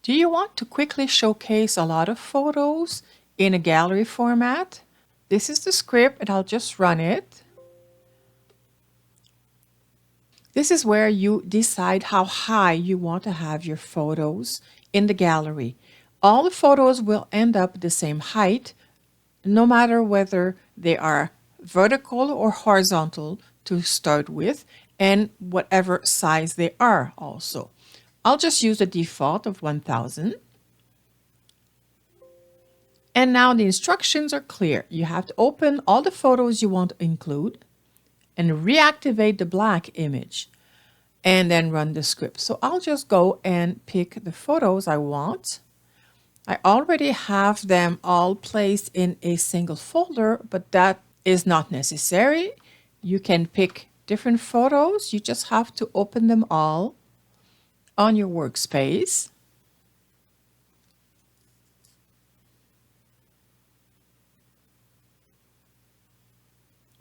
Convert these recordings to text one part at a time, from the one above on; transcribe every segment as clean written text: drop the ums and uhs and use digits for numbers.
Do you want to quickly showcase a lot of photos in a gallery format? This is the script and I'll just run it. This is where you decide how high you want to have your photos in the gallery. All the photos will end up the same height, no matter whether they are vertical or horizontal to start with, and whatever size they are also. I'll just use the default of 1000. And now the instructions are clear. You have to open all the photos you want to include and reactivate the black image and then run the script. So I'll just go and pick the photos I want. I already have them all placed in a single folder, but that is not necessary. You can pick different photos. You just have to open them all on your workspace.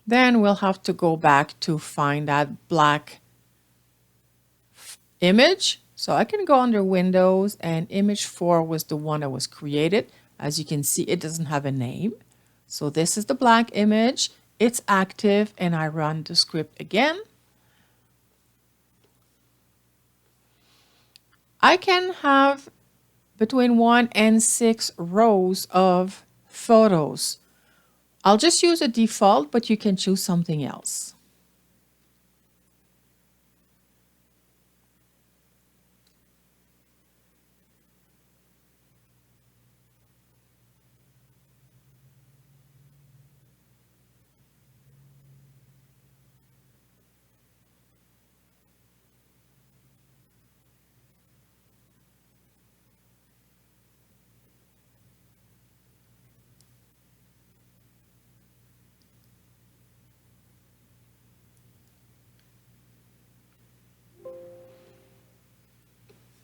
Then we'll have to go back to find that black image. So I can go under Windows, and image 4 was the one that was created. As you can see, it doesn't have a name. So this is the black image. It's active, and I run the script again. I can have between 1 and 6 rows of photos. I'll just use a default, but you can choose something else.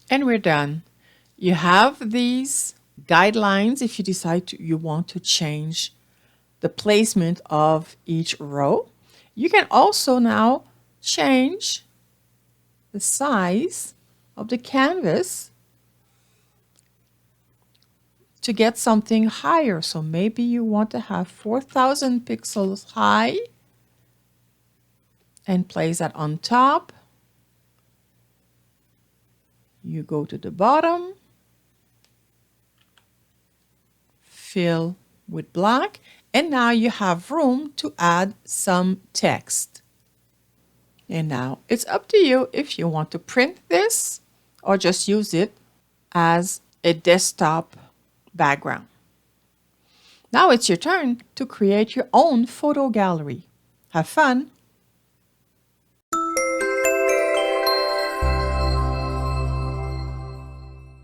And we're done. You have these guidelines if you decide you want to change the placement of each row. You can also now change the size of the canvas to get something higher. So maybe you want to have 4000 pixels high and place that on top. You go to the bottom, fill with black, and now you have room to add some text. And now it's up to you if you want to print this or just use it as a desktop background. Now it's your turn to create your own photo gallery. Have fun!